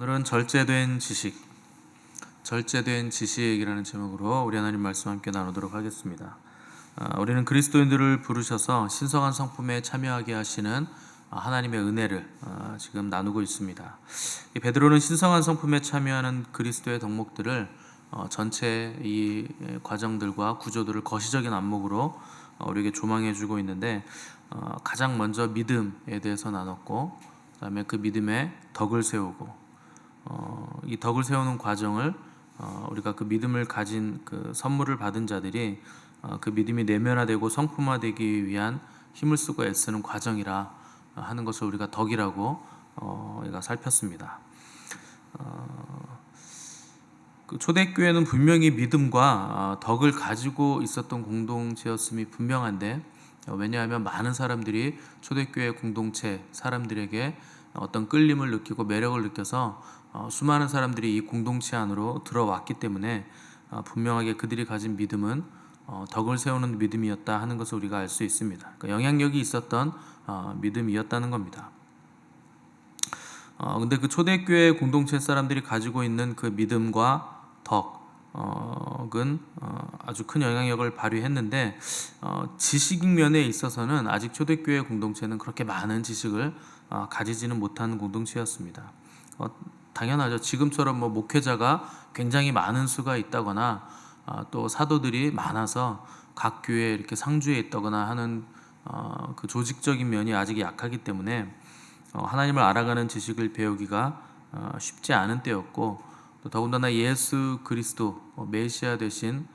오늘은 절제된 지식이라는 제목으로 우리 하나님 말씀 함께 나누도록 하겠습니다. 우리는 그리스도인들을 부르셔서 신성한 성품에 참여하게 하시는 하나님의 은혜를 지금 나누고 있습니다. 베드로는 신성한 성품에 참여하는 그리스도의 덕목들을 전체 이 과정들과 구조들을 거시적인 안목으로 우리에게 조망해주고 있는데, 가장 먼저 믿음에 대해서 나눴고, 그다음에 그 믿음에 덕을 세우고, 이 덕을 세우는 과정을 우리가 그 믿음을 가진 그 선물을 받은 자들이 그 믿음이 내면화되고 성품화되기 위한 힘을 쓰고 애쓰는 과정이라 하는 것을 우리가 덕이라고 우리가 살폈습니다. 그 초대교회는 분명히 믿음과 덕을 가지고 있었던 공동체였음이 분명한데, 왜냐하면 많은 사람들이 초대교회 공동체 사람들에게 어떤 끌림을 느끼고 매력을 느껴서 수많은 사람들이 이 공동체 안으로 들어왔기 때문에 분명하게 그들이 가진 믿음은 덕을 세우는 믿음이었다 하는 것을 우리가 알 수 있습니다. 그러니까 영향력이 있었던 믿음이었다는 겁니다. 근데 그 초대교회 공동체 사람들이 가지고 있는 그 믿음과 덕은 아주 큰 영향력을 발휘했는데, 지식 면에 있어서는 아직 초대교회 공동체는 그렇게 많은 지식을 가지지는 못한 공동체였습니다. 당연하죠. 지금처럼 목회자가 굉장히 많은 수가 있다거나 또 사도들이 많아서 각 교회에 이렇게 상주해 있다거나 하는 그 조직적인 면이 아직 약하기 때문에 하나님을 알아가는 지식을 배우기가 쉽지 않은 때였고, 또 더군다나 예수 그리스도 메시아 되신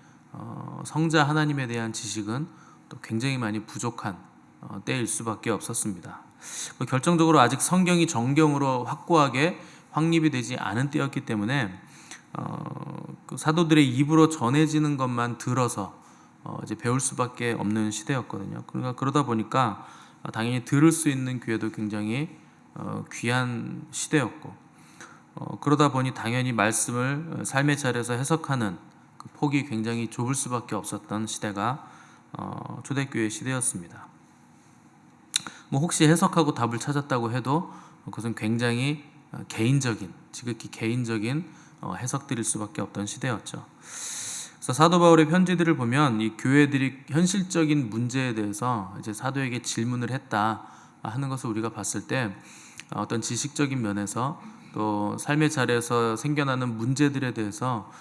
성자 하나님에 대한 지식은 또 굉장히 많이 부족한 때일 수밖에 없었습니다. 결정적으로 아직 성경이 정경으로 확고하게 확립이 되지 않은 때였기 때문에 그 사도들의 입으로 전해지는 것만 들어서 이제 배울 수밖에 없는 시대였거든요. 그러니까 그러다 보니까 당연히 들을 수 있는 기회도 굉장히 귀한 시대였고, 그러다 보니 당연히 말씀을 삶의 자리에서 해석하는 그 폭이 굉장히 좁을 수밖에 없었던 시대가 초대교회 시대였습니다. 혹시 해석하고 답을 찾았다고 해도 그것은 굉장히 지극히 개인적인 해석들일 수밖에 없던 시대였죠. 그래서 사도 바울의 편지들을 보면 이 교회들이 현실적인 문제에 대해서 이제 사도에게 질문을 했다 하는 것을 우리가 봤을 때, 어떤 지식적인 면에서 또 삶의 자리에서 생겨나는 문제들에 대해서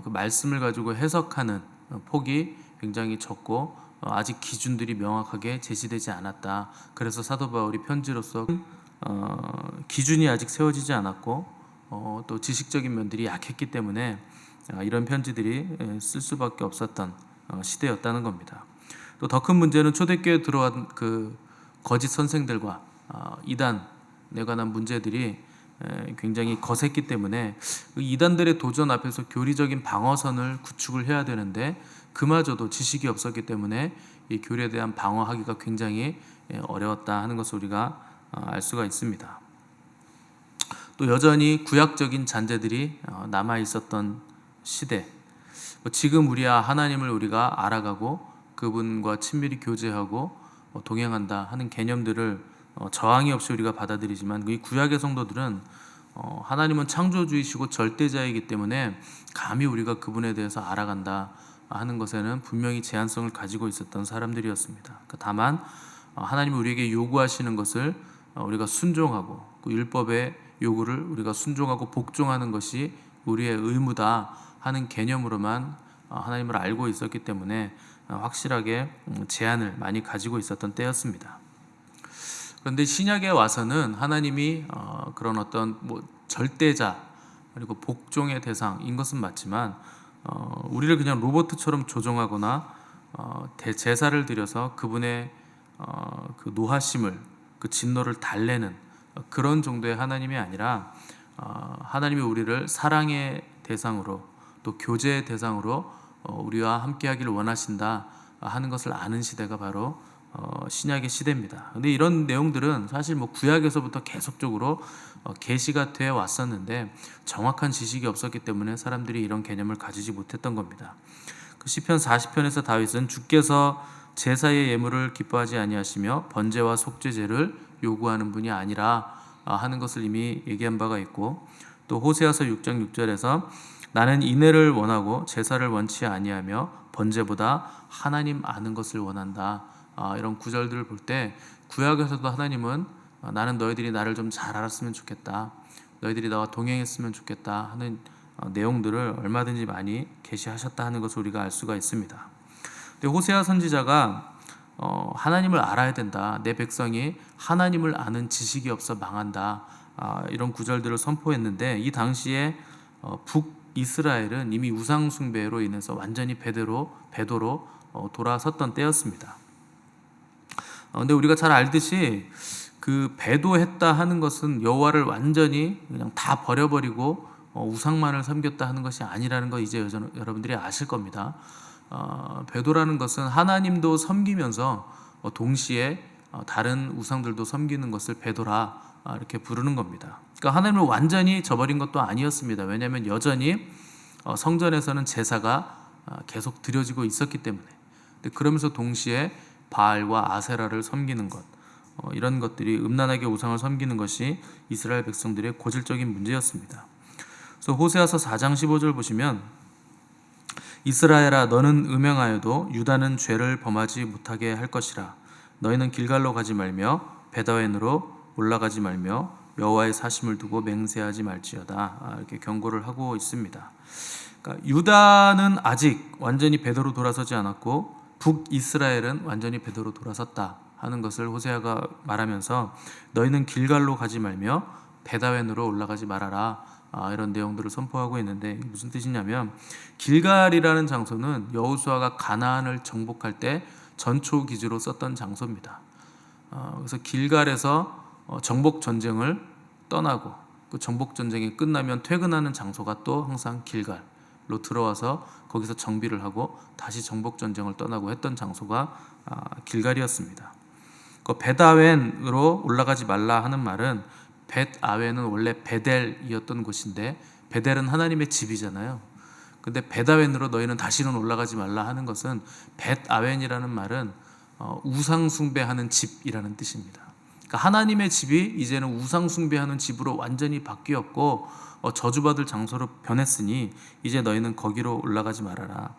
그 말씀을 가지고 해석하는 폭이 굉장히 적고 아직 기준들이 명확하게 제시되지 않았다. 그래서 사도 바울이 편지로서 기준이 아직 세워지지 않았고 또 지식적인 면들이 약했기 때문에 이런 편지들이 쓸 수밖에 없었던 시대였다는 겁니다. 또 더 큰 문제는 초대교회에 들어온 그 거짓 선생들과 이단에 관한 문제들이 굉장히 거셌기 때문에 이단들의 도전 앞에서 교리적인 방어선을 구축을 해야 되는데, 그마저도 지식이 없었기 때문에 이 교리에 대한 방어하기가 굉장히 어려웠다 하는 것을 우리가 알 수가 있습니다. 또 여전히 구약적인 잔재들이 남아 있었던 시대, 지금 우리야 하나님을 우리가 알아가고 그분과 친밀히 교제하고 동행한다 하는 개념들을 저항이 없이 우리가 받아들이지만, 이 구약의 성도들은 하나님은 창조주이시고 절대자이기 때문에 감히 우리가 그분에 대해서 알아간다 하는 것에는 분명히 제한성을 가지고 있었던 사람들이었습니다. 다만 하나님이 우리에게 요구하시는 것을 우리가 순종하고, 그 율법의 요구를 우리가 순종하고 복종하는 것이 우리의 의무다 하는 개념으로만 하나님을 알고 있었기 때문에 확실하게 제한을 많이 가지고 있었던 때였습니다. 그런데 신약에 와서는 하나님이 그런 어떤 절대자 그리고 복종의 대상인 것은 맞지만, 우리를 그냥 로봇처럼 조종하거나 제사를 드려서 그분의 그 노하심을, 그 진노를 달래는 그런 정도의 하나님이 아니라, 하나님이 우리를 사랑의 대상으로 또 교제의 대상으로 우리와 함께하기를 원하신다 하는 것을 아는 시대가 바로 신약의 시대입니다. 근데 이런 내용들은 사실 구약에서부터 계속적으로 계시가 되어 왔었는데 정확한 지식이 없었기 때문에 사람들이 이런 개념을 가지지 못했던 겁니다. 그 시편 40편에서 다윗은 주께서 제사의 예물을 기뻐하지 아니하시며 번제와 속죄제를 요구하는 분이 아니라 하는 것을 이미 얘기한 바가 있고, 또 호세아서 6장 6절에서 나는 인애를 원하고 제사를 원치 아니하며 번제보다 하나님 아는 것을 원한다. 이런 구절들을 볼 때 구약에서도 하나님은 나는 너희들이 나를 좀 잘 알았으면 좋겠다. 너희들이 나와 동행했으면 좋겠다 하는 내용들을 얼마든지 많이 계시하셨다 하는 것을 우리가 알 수가 있습니다. 근데 호세아 선지자가 하나님을 알아야 된다. 내 백성이 하나님을 아는 지식이 없어 망한다. 이런 구절들을 선포했는데 이 당시에 북이스라엘은 이미 우상 숭배로 인해서 완전히 배도로 돌아섰던 때였습니다. 근데 우리가 잘 알듯이 그 배도했다 하는 것은 여호와를 완전히 그냥 다 버려버리고 우상만을 섬겼다 하는 것이 아니라는 거 이제 여러분들이 아실 겁니다. 배도라는 것은 하나님도 섬기면서 동시에 다른 우상들도 섬기는 것을 배도라 이렇게 부르는 겁니다. 그러니까 하나님을 완전히 저버린 것도 아니었습니다. 왜냐하면 여전히 성전에서는 제사가 계속 드려지고 있었기 때문에. 그러면서 동시에 바알과 아세라를 섬기는 것, 이런 것들이 음란하게 우상을 섬기는 것이 이스라엘 백성들의 고질적인 문제였습니다. 그래서 호세아서 4장 15절 보시면 이스라엘아 너는 음행하여도 유다는 죄를 범하지 못하게 할 것이라. 너희는 길갈로 가지 말며 베다웬으로 올라가지 말며 여호와의 사심을 두고 맹세하지 말지어다. 이렇게 경고를 하고 있습니다. 그러니까 유다는 아직 완전히 베드로 돌아서지 않았고 북이스라엘은 완전히 베드로 돌아섰다 하는 것을 호세아가 말하면서 너희는 길갈로 가지 말며 베다웬으로 올라가지 말아라. 이런 내용들을 선포하고 있는데 무슨 뜻이냐면 길갈이라는 장소는 여호수아가 가나안을 정복할 때 전초 기지로 썼던 장소입니다. 그래서 길갈에서 정복 전쟁을 떠나고 그 정복 전쟁이 끝나면 퇴근하는 장소가 또 항상 길갈로 들어와서 거기서 정비를 하고 다시 정복 전쟁을 떠나고 했던 장소가 길갈이었습니다. 그 베다웬으로 올라가지 말라 하는 말은 벳아웬은 원래 베델이었던 곳인데 베델은 하나님의 집이잖아요. 근데 베다웬으로 너희는 다시는 올라가지 말라 하는 것은 벳아웬이라는 말은 우상 숭배하는 집이라는 뜻입니다. 그러니까 하나님의 집이 이제는 우상 숭배하는 집으로 완전히 바뀌었고 저주받을 장소로 변했으니 이제 너희는 거기로 올라가지 말아라.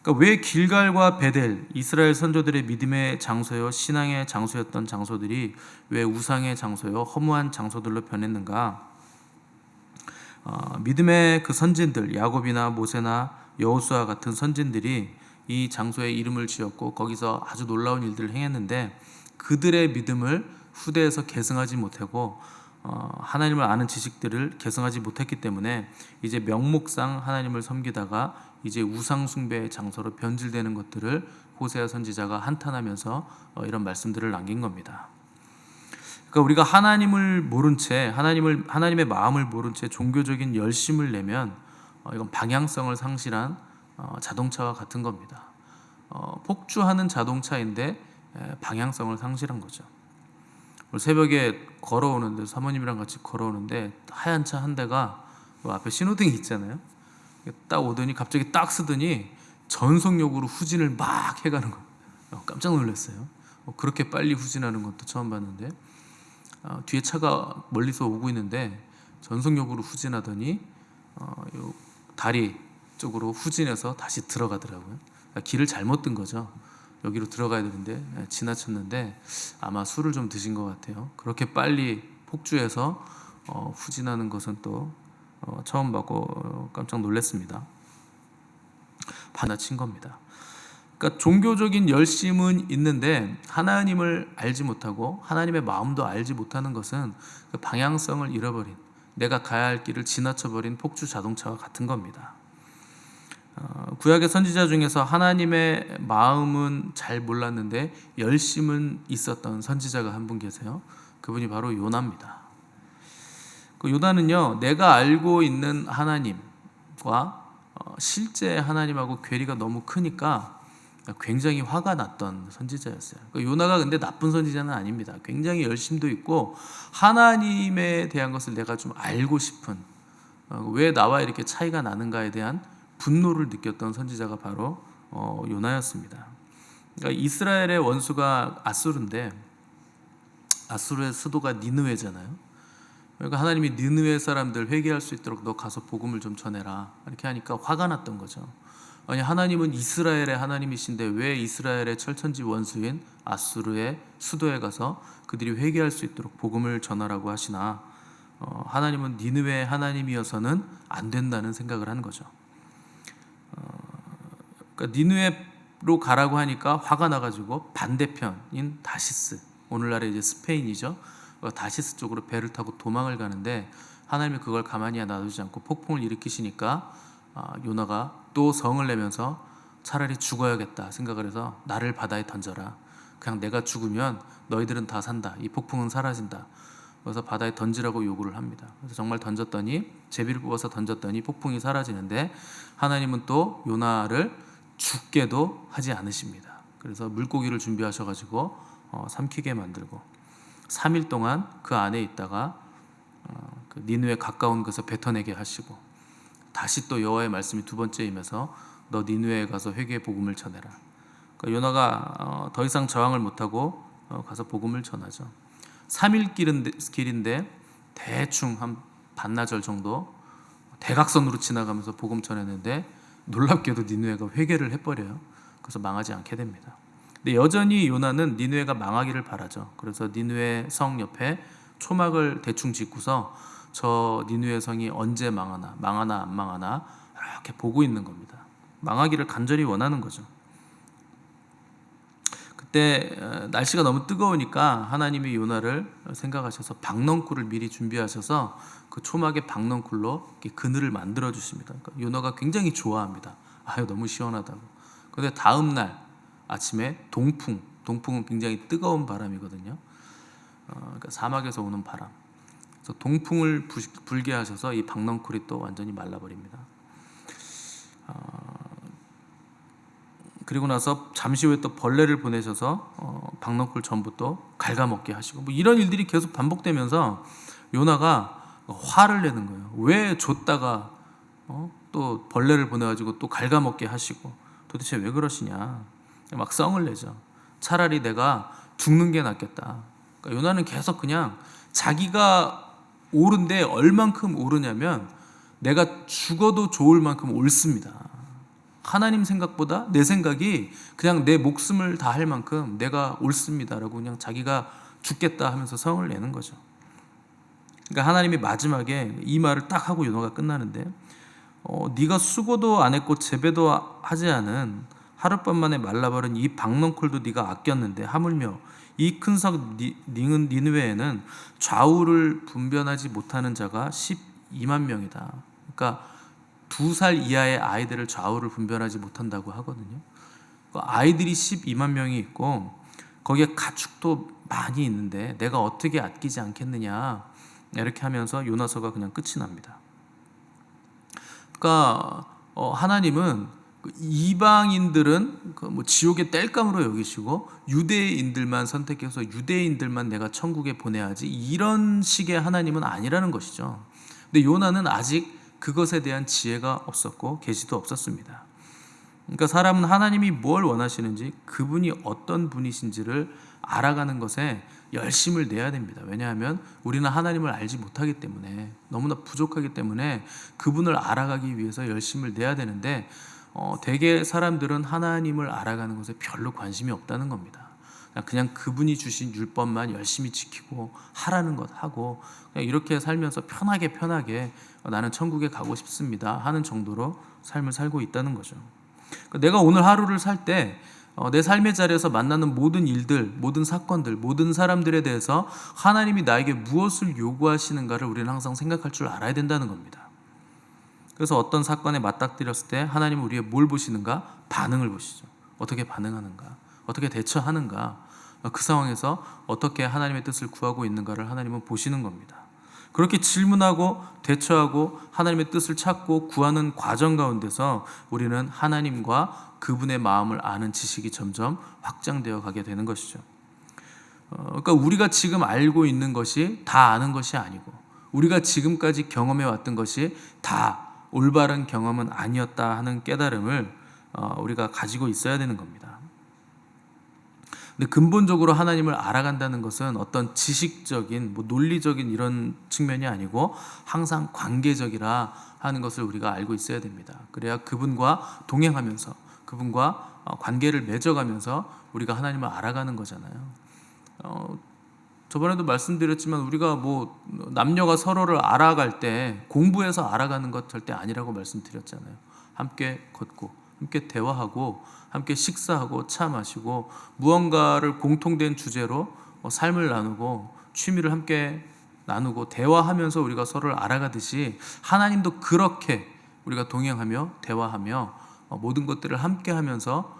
그러니까 왜 길갈과 베델, 이스라엘 선조들의 믿음의 장소요 신앙의 장소였던 장소들이 왜 우상의 장소요 허무한 장소들로 변했는가? 믿음의 그 선진들 야곱이나 모세나 여호수아 같은 선진들이 이 장소에 이름을 지었고 거기서 아주 놀라운 일들을 행했는데 그들의 믿음을 후대에서 계승하지 못하고 하나님을 아는 지식들을 계승하지 못했기 때문에 이제 명목상 하나님을 섬기다가 이제 우상 숭배의 장소로 변질되는 것들을 호세아 선지자가 한탄하면서 이런 말씀들을 남긴 겁니다. 그러니까 우리가 하나님을 모른 채 하나님의 마음을 모른 채 종교적인 열심을 내면 이건 방향성을 상실한 자동차와 같은 겁니다. 폭주하는 자동차인데 방향성을 상실한 거죠. 새벽에 걸어오는데 사모님이랑 같이 걸어오는데 하얀 차 한 대가 앞에 신호등이 있잖아요. 딱 오더니 갑자기 딱 쓰더니 전속력으로 후진을 막 해가는 거예요. 깜짝 놀랐어요. 그렇게 빨리 후진하는 것도 처음 봤는데 뒤에 차가 멀리서 오고 있는데 전속력으로 후진하더니 다리 쪽으로 후진해서 다시 들어가더라고요. 그러니까 길을 잘못 든 거죠. 여기로 들어가야 되는데 지나쳤는데 아마 술을 좀 드신 것 같아요. 그렇게 빨리 폭주해서 후진하는 것은 또 처음 봤고 깜짝 놀랐습니다. 반나친 겁니다. 그러니까 종교적인 열심은 있는데 하나님을 알지 못하고 하나님의 마음도 알지 못하는 것은 그 방향성을 잃어버린 내가 가야 할 길을 지나쳐버린 폭주 자동차와 같은 겁니다. 구약의 선지자 중에서 하나님의 마음은 잘 몰랐는데 열심은 있었던 선지자가 한 분 계세요. 그분이 바로 요나입니다. 그 요나는요, 내가 알고 있는 하나님과 실제 하나님하고 괴리가 너무 크니까 굉장히 화가 났던 선지자였어요. 요나가 근데 나쁜 선지자는 아닙니다. 굉장히 열심도 있고 하나님에 대한 것을 내가 좀 알고 싶은 왜 나와 이렇게 차이가 나는가에 대한 분노를 느꼈던 선지자가 바로 요나였습니다. 그러니까 이스라엘의 원수가 아수르인데 아수르의 수도가 니느웨잖아요. 그러니까 하나님이 니느웨 사람들 회개할 수 있도록 너 가서 복음을 좀 전해라 이렇게 하니까 화가 났던 거죠. 아니 하나님은 이스라엘의 하나님이신데 왜 이스라엘의 철천지 원수인 아수르의 수도에 가서 그들이 회개할 수 있도록 복음을 전하라고 하시나. 하나님은 니느웨의 하나님이어서는 안 된다는 생각을 한 거죠. 그러니까 니느웨로 가라고 하니까 화가 나가지고 반대편인 다시스, 오늘날의 이제 스페인이죠. 다시스 쪽으로 배를 타고 도망을 가는데 하나님이 그걸 가만히 놔두지 않고 폭풍을 일으키시니까 요나가 또 성을 내면서 차라리 죽어야겠다 생각을 해서 나를 바다에 던져라. 그냥 내가 죽으면 너희들은 다 산다. 이 폭풍은 사라진다. 그래서 바다에 던지라고 요구를 합니다. 그래서 정말 던졌더니 제비를 뽑아서 던졌더니 폭풍이 사라지는데 하나님은 또 요나를 죽게도 하지 않으십니다. 그래서 물고기를 준비하셔가지고 삼키게 만들고 3일 동안 그 안에 있다가 그 니느웨 가까운 곳에 뱉어내게 하시고 다시 또 여호와의 말씀이 두 번째 임해서 너 니느웨에 가서 회개의 복음을 전해라. 그러니까 요나가 더 이상 저항을 못하고 가서 복음을 전하죠. 3일 길인데 대충 한 반나절 정도 대각선으로 지나가면서 복음 전했는데 놀랍게도 니느웨가 회개를 해버려요. 그래서 망하지 않게 됩니다. 근데 여전히 요나는 니느웨가 망하기를 바라죠. 그래서 니느웨 성 옆에 초막을 대충 짓고서 저 니느웨 성이 언제 망하나 안 망하나 이렇게 보고 있는 겁니다. 망하기를 간절히 원하는 거죠. 그때 날씨가 너무 뜨거우니까 하나님이 요나를 생각하셔서 박넝쿨을 미리 준비하셔서 그 초막에 박넝쿨로 그늘을 만들어 주십니다. 그러니까 요나가 굉장히 좋아합니다. 아유 너무 시원하다고. 그런데 다음 날 아침에 동풍은 굉장히 뜨거운 바람이거든요. 그러니까 사막에서 오는 바람. 그래서 동풍을 불게 하셔서 이 박넝쿨이 또 완전히 말라버립니다. 그리고 나서 잠시 후에 또 벌레를 보내셔서 박넝쿨 전부 또 갉아먹게 하시고 뭐 이런 일들이 계속 반복되면서 요나가 화를 내는 거예요. 왜 줬다가 또 벌레를 보내가지고 또 갉아먹게 하시고 도대체 왜 그러시냐 막 성을 내죠. 차라리 내가 죽는 게 낫겠다. 그러니까 요나는 계속 그냥 자기가 옳은데 얼만큼 옳으냐면 내가 죽어도 좋을 만큼 옳습니다. 하나님 생각보다 내 생각이 그냥 내 목숨을 다할 만큼 내가 옳습니다라고 그냥 자기가 죽겠다 하면서 성을 내는 거죠. 그러니까 하나님이 마지막에 이 말을 딱 하고 요나가 끝나는데 네가 수고도 안 했고 재배도 하지 않은 하룻밤 만에 말라버린 이 박넝쿨도 네가 아꼈는데 하물며 이 큰 성 니느웨에는 좌우를 분별하지 못하는 자가 12만 명이다. 그러니까 2살 이하의 아이들을 좌우를 분별하지 못한다고 하거든요. 아이들이 12만 명이 있고 거기에 가축도 많이 있는데 내가 어떻게 아끼지 않겠느냐 이렇게 하면서 요나서가 그냥 끝이 납니다. 그러니까 하나님은 이방인들은 뭐 지옥의 땔감으로 여기시고 유대인들만 선택해서 유대인들만 내가 천국에 보내야지 이런 식의 하나님은 아니라는 것이죠. 근데 요나는 아직 그것에 대한 지혜가 없었고 계시도 없었습니다. 그러니까 사람은 하나님이 뭘 원하시는지 그분이 어떤 분이신지를 알아가는 것에 열심을 내야 됩니다. 왜냐하면 우리는 하나님을 알지 못하기 때문에 너무나 부족하기 때문에 그분을 알아가기 위해서 열심을 내야 되는데 대개 사람들은 하나님을 알아가는 것에 별로 관심이 없다는 겁니다. 그냥 그분이 주신 율법만 열심히 지키고 하라는 것 하고 그냥 이렇게 살면서 편하게 나는 천국에 가고 싶습니다 하는 정도로 삶을 살고 있다는 거죠. 내가 오늘 하루를 살 때 내 삶의 자리에서 만나는 모든 일들, 모든 사건들, 모든 사람들에 대해서 하나님이 나에게 무엇을 요구하시는가를 우리는 항상 생각할 줄 알아야 된다는 겁니다. 그래서 어떤 사건에 맞닥뜨렸을 때 하나님은 우리의 뭘 보시는가? 반응을 보시죠. 어떻게 반응하는가? 어떻게 대처하는가? 그 상황에서 어떻게 하나님의 뜻을 구하고 있는가를 하나님은 보시는 겁니다. 그렇게 질문하고 대처하고 하나님의 뜻을 찾고 구하는 과정 가운데서 우리는 하나님과 그분의 마음을 아는 지식이 점점 확장되어 가게 되는 것이죠. 그러니까 우리가 지금 알고 있는 것이 다 아는 것이 아니고 우리가 지금까지 경험해 왔던 것이 다 올바른 경험은 아니었다 하는 깨달음을 우리가 가지고 있어야 되는 겁니다. 근데 근본적으로 하나님을 알아간다는 것은 어떤 지식적인 논리적인 이런 측면이 아니고 항상 관계적이라 하는 것을 우리가 알고 있어야 됩니다. 그래야 그분과 동행하면서 그분과 관계를 맺어가면서 우리가 하나님을 알아가는 거잖아요. 저번에도 말씀드렸지만 우리가 남녀가 서로를 알아갈 때 공부해서 알아가는 것 절대 아니라고 말씀드렸잖아요. 함께 걷고 함께 대화하고 함께 식사하고 차 마시고 무언가를 공통된 주제로 삶을 나누고 취미를 함께 나누고 대화하면서 우리가 서로를 알아가듯이 하나님도 그렇게 우리가 동행하며 대화하며 모든 것들을 함께 하면서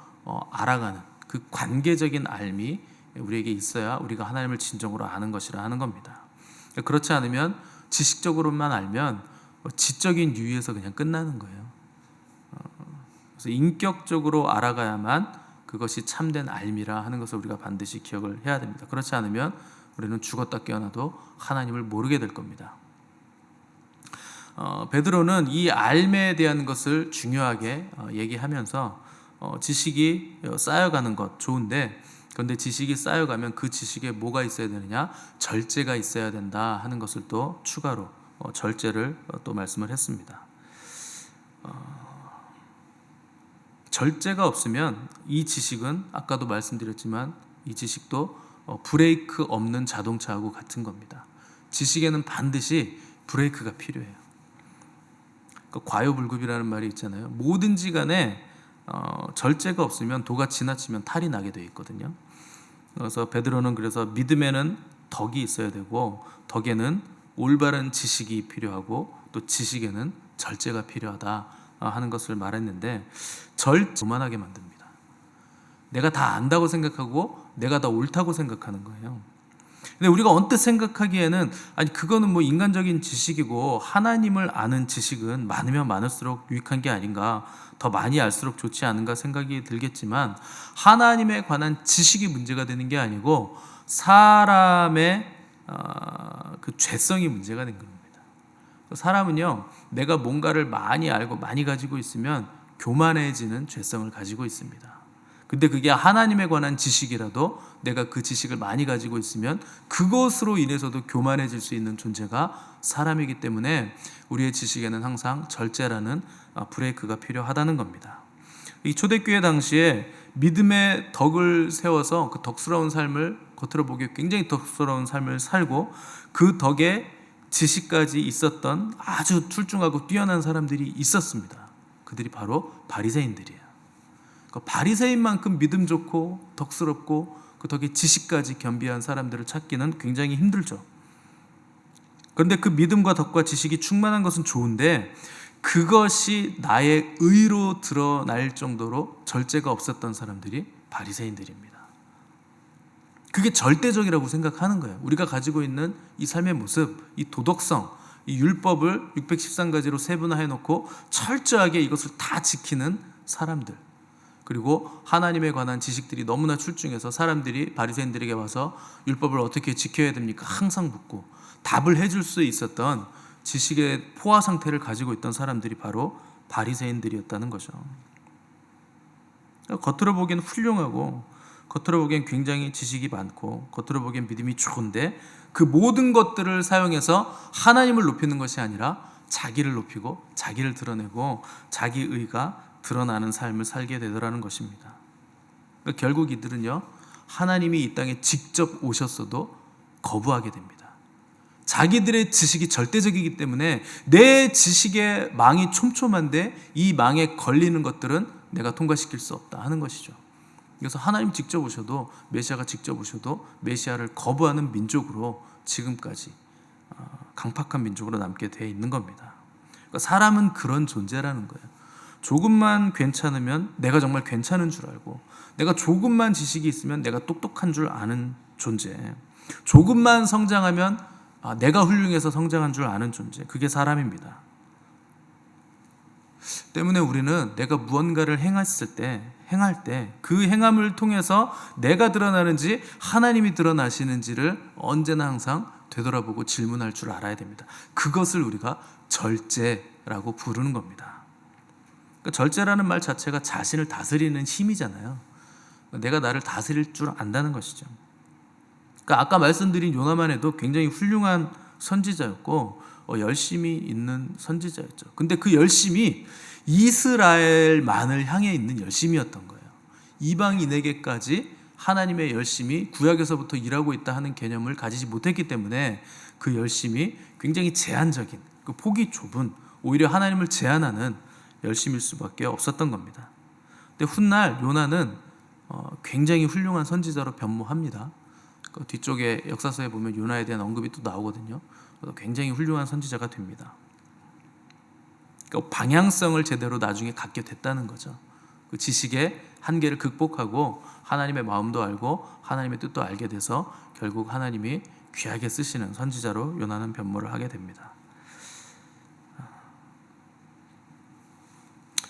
알아가는 그 관계적인 알미 우리에게 있어야 우리가 하나님을 진정으로 아는 것이라 하는 겁니다. 그렇지 않으면 지식적으로만 알면 지적인 유의에서 그냥 끝나는 거예요. 그래서 인격적으로 알아가야만 그것이 참된 알미라 하는 것을 우리가 반드시 기억을 해야 됩니다. 그렇지 않으면 우리는 죽었다 깨어나도 하나님을 모르게 될 겁니다. 베드로는 이 알매에 대한 것을 중요하게 얘기하면서 지식이 쌓여가는 것 좋은데, 그런데 지식이 쌓여가면 그 지식에 뭐가 있어야 되느냐? 절제가 있어야 된다 하는 것을 또 추가로 절제를 또 말씀을 했습니다. 절제가 없으면 이 지식은 아까도 말씀드렸지만 이 지식도 브레이크 없는 자동차하고 같은 겁니다. 지식에는 반드시 브레이크가 필요해요. 과요불급이라는 말이 있잖아요. 뭐든지 간에 절제가 없으면 도가 지나치면 탈이 나게 되어 있거든요. 그래서 베드로는 그래서 믿음에는 덕이 있어야 되고 덕에는 올바른 지식이 필요하고 또 지식에는 절제가 필요하다 하는 것을 말했는데, 교만하게 만듭니다. 내가 다 안다고 생각하고 내가 다 옳다고 생각하는 거예요. 근데 우리가 언뜻 생각하기에는 그거는 인간적인 지식이고 하나님을 아는 지식은 많으면 많을수록 유익한 게 아닌가, 더 많이 알수록 좋지 않은가 생각이 들겠지만 하나님에 관한 지식이 문제가 되는 게 아니고 사람의 그 죄성이 문제가 된 겁니다. 사람은요, 내가 뭔가를 많이 알고 많이 가지고 있으면 교만해지는 죄성을 가지고 있습니다. 근데 그게 하나님에 관한 지식이라도 내가 그 지식을 많이 가지고 있으면 그것으로 인해서도 교만해질 수 있는 존재가 사람이기 때문에 우리의 지식에는 항상 절제라는 브레이크가 필요하다는 겁니다. 이 초대교회 당시에 믿음의 덕을 세워서 그 덕스러운 삶을, 겉으로 보기에 굉장히 덕스러운 삶을 살고 그 덕에 지식까지 있었던 아주 출중하고 뛰어난 사람들이 있었습니다. 그들이 바로 바리새인들이에요. 바리새인만큼 믿음 좋고 덕스럽고 그 덕에 지식까지 겸비한 사람들을 찾기는 굉장히 힘들죠. 그런데 그 믿음과 덕과 지식이 충만한 것은 좋은데 그것이 나의 의로 드러날 정도로 절제가 없었던 사람들이 바리새인들입니다. 그게 절대적이라고 생각하는 거예요. 우리가 가지고 있는 이 삶의 모습, 이 도덕성, 이 율법을 613가지로 세분화해 놓고 철저하게 이것을 다 지키는 사람들, 그리고 하나님에 관한 지식들이 너무나 출중해서 사람들이 바리새인들에게 와서 율법을 어떻게 지켜야 됩니까? 항상 묻고 답을 해줄 수 있었던 지식의 포화 상태를 가지고 있던 사람들이 바로 바리새인들이었다는 거죠. 겉으로 보기엔 훌륭하고 겉으로 보기엔 굉장히 지식이 많고 겉으로 보기엔 믿음이 좋은데 그 모든 것들을 사용해서 하나님을 높이는 것이 아니라 자기를 높이고 자기를 드러내고 자기 의가 드러나는 삶을 살게 되더라는 것입니다. 그러니까 결국 이들은요, 하나님이 이 땅에 직접 오셨어도 거부하게 됩니다. 자기들의 지식이 절대적이기 때문에 내 지식의 망이 촘촘한데 이 망에 걸리는 것들은 내가 통과시킬 수 없다 하는 것이죠. 그래서 하나님 직접 오셔도, 메시아가 직접 오셔도 메시아를 거부하는 민족으로 지금까지 강팍한 민족으로 남게 되어 있는 겁니다. 그러니까 사람은 그런 존재라는 거예요. 조금만 괜찮으면 내가 정말 괜찮은 줄 알고, 내가 조금만 지식이 있으면 내가 똑똑한 줄 아는 존재, 조금만 성장하면 내가 훌륭해서 성장한 줄 아는 존재, 그게 사람입니다. 때문에 우리는 내가 무언가를 행할 때 그 행함을 통해서 내가 드러나는지 하나님이 드러나시는지를 언제나 항상 되돌아보고 질문할 줄 알아야 됩니다. 그것을 우리가 절제라고 부르는 겁니다. 그러니까 절제라는 말 자체가 자신을 다스리는 힘이잖아요. 내가 나를 다스릴 줄 안다는 것이죠. 그러니까 아까 말씀드린 요나만 해도 굉장히 훌륭한 선지자였고 열심이 있는 선지자였죠. 근데 그 열심이 이스라엘만을 향해 있는 열심이었던 거예요. 이방인에게까지 하나님의 열심이 구약에서부터 일하고 있다 하는 개념을 가지지 못했기 때문에 그 열심이 굉장히 제한적인, 그 폭이 좁은, 오히려 하나님을 제한하는 열심일 수밖에 없었던 겁니다. 근데 훗날 요나는 굉장히 훌륭한 선지자로 변모합니다. 그 뒤쪽에 역사서에 보면 요나에 대한 언급이 또 나오거든요. 굉장히 훌륭한 선지자가 됩니다. 그러니까 방향성을 제대로 나중에 갖게 됐다는 거죠. 그 지식의 한계를 극복하고 하나님의 마음도 알고 하나님의 뜻도 알게 돼서 결국 하나님이 귀하게 쓰시는 선지자로 요나는 변모를 하게 됩니다.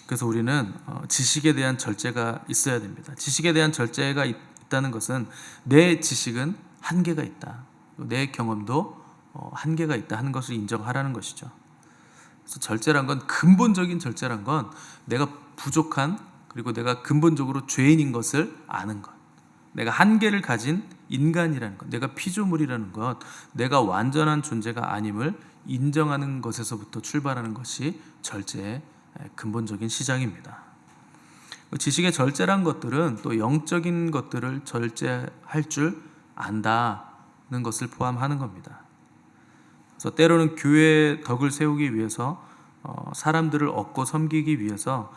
그래서 우리는 지식에 대한 절제가 있어야 됩니다. 지식에 대한 절제가 있다는 것은 내 지식은 한계가 있다, 내 경험도 한계가 있다 하는 것을 인정하라는 것이죠. 그래서 절제란 건, 근본적인 절제란 건 내가 부족한, 그리고 내가 근본적으로 죄인인 것을 아는 것, 내가 한계를 가진 인간이라는 것, 내가 피조물이라는 것, 내가 완전한 존재가 아님을 인정하는 것에서부터 출발하는 것이 절제의 근본적인 시작입니다. 지식의 절제란 것들은 또 영적인 것들을 절제할 줄 안다는 것을 포함하는 겁니다. 그래서 때로는 교회의 덕을 세우기 위해서 사람들을 얻고 섬기기 위해서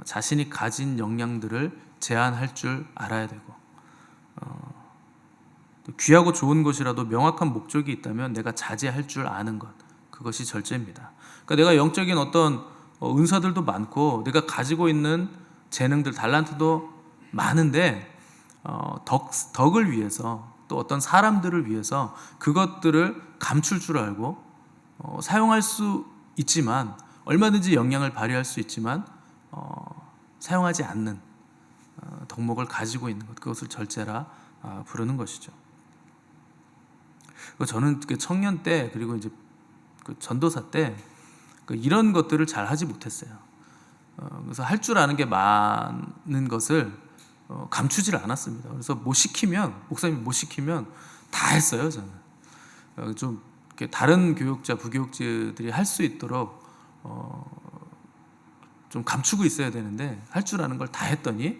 자신이 가진 역량들을 제한할 줄 알아야 되고, 귀하고 좋은 것이라도 명확한 목적이 있다면 내가 자제할 줄 아는 것, 그것이 절제입니다. 그러니까 내가 영적인 어떤 은사들도 많고 내가 가지고 있는 재능들, 달란트도 많은데 덕을 위해서, 또 어떤 사람들을 위해서 그것들을 감출 줄 알고 사용할 수 있지만, 얼마든지 역량을 발휘할 수 있지만 사용하지 않는 덕목을 가지고 있는 것, 그것을 절제라 부르는 것이죠. 저는 청년 때, 그리고 이제 전도사 때 이런 것들을 잘 하지 못했어요. 그래서 할 줄 아는 게 많은 것을 감추질 않았습니다. 그래서 뭐 시키면, 목사님 뭐 시키면 다 했어요. 저는 좀 다른 교육자, 부교육자들이 할 수 있도록 좀 감추고 있어야 되는데 할 줄 아는 걸 다 했더니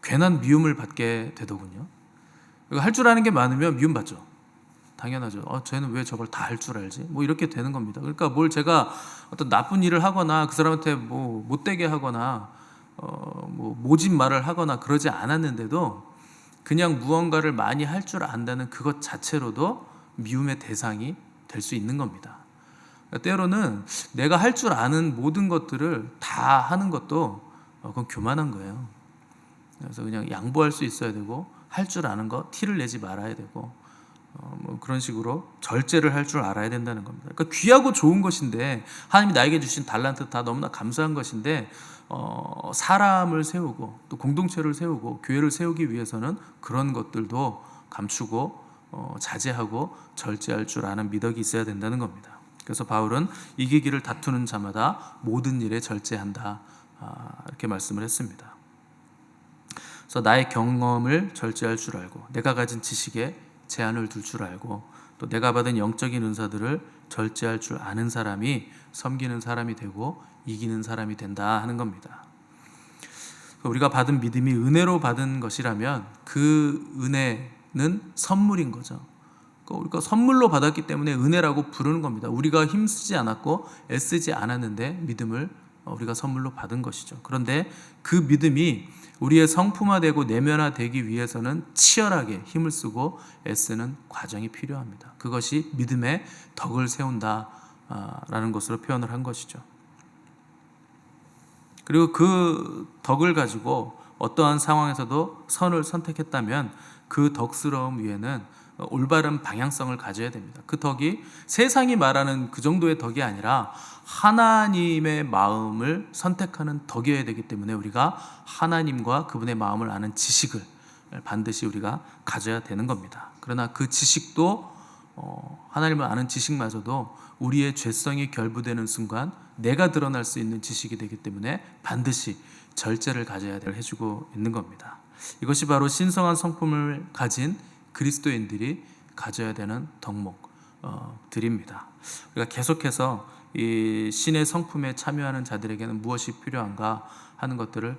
괜한 미움을 받게 되더군요. 할 줄 아는 게 많으면 미움받죠. 당연하죠. 쟤는 왜 저걸 다 할 줄 알지? 뭐 이렇게 되는 겁니다. 그러니까 뭘 제가 어떤 나쁜 일을 하거나 그 사람한테 뭐 못되게 하거나 뭐 모진 말을 하거나 그러지 않았는데도 그냥 무언가를 많이 할 줄 안다는 그것 자체로도 미움의 대상이 될 수 있는 겁니다. 때로는 내가 할 줄 아는 모든 것들을 다 하는 것도 그건 교만한 거예요. 그래서 그냥 양보할 수 있어야 되고, 할 줄 아는 거 티를 내지 말아야 되고, 뭐 그런 식으로 절제를 할 줄 알아야 된다는 겁니다. 그러니까 귀하고 좋은 것인데, 하나님이 나에게 주신 달란트 다 너무나 감사한 것인데 사람을 세우고 또 공동체를 세우고 교회를 세우기 위해서는 그런 것들도 감추고 자제하고 절제할 줄 아는 미덕이 있어야 된다는 겁니다. 그래서 바울은 이기기를 다투는 자마다 모든 일에 절제한다, 이렇게 말씀을 했습니다. 그래서 나의 경험을 절제할 줄 알고, 내가 가진 지식에 제한을 둘 줄 알고, 또 내가 받은 영적인 은사들을 절제할 줄 아는 사람이 섬기는 사람이 되고 이기는 사람이 된다 하는 겁니다. 우리가 받은 믿음이 은혜로 받은 것이라면 그 은혜는 선물인 거죠. 우리가 선물로 받았기 때문에 은혜라고 부르는 겁니다. 우리가 힘쓰지 않았고 애쓰지 않았는데 믿음을 우리가 선물로 받은 것이죠. 그런데 그 믿음이 우리의 성품화되고 내면화되기 위해서는 치열하게 힘을 쓰고 애쓰는 과정이 필요합니다. 그것이 믿음의 덕을 세운다라는 것으로 표현을 한 것이죠. 그리고 그 덕을 가지고 어떠한 상황에서도 선을 선택했다면 그 덕스러움 위에는 올바른 방향성을 가져야 됩니다. 그 덕이 세상이 말하는 그 정도의 덕이 아니라 하나님의 마음을 선택하는 덕이어야 되기 때문에 우리가 하나님과 그분의 마음을 아는 지식을 반드시 우리가 가져야 되는 겁니다. 그러나 그 지식도 하나님을 아는 지식마저도 우리의 죄성이 결부되는 순간 내가 드러날 수 있는 지식이 되기 때문에 반드시 절제를 가져야 될 해주고 있는 겁니다. 이것이 바로 신성한 성품을 가진 그리스도인들이 가져야 되는 덕목들입니다. 우리가 계속해서 이 신의 성품에 참여하는 자들에게는 무엇이 필요한가 하는 것들을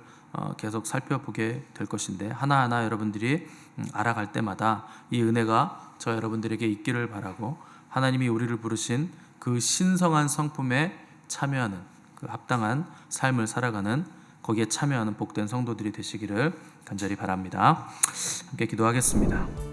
계속 살펴보게 될 것인데, 하나하나 여러분들이 알아갈 때마다 이 은혜가 저 여러분들에게 있기를 바라고, 하나님이 우리를 부르신 그 신성한 성품에 참여하는 그 합당한 삶을 살아가는, 거기에 참여하는 복된 성도들이 되시기를 간절히 바랍니다. 함께 기도하겠습니다.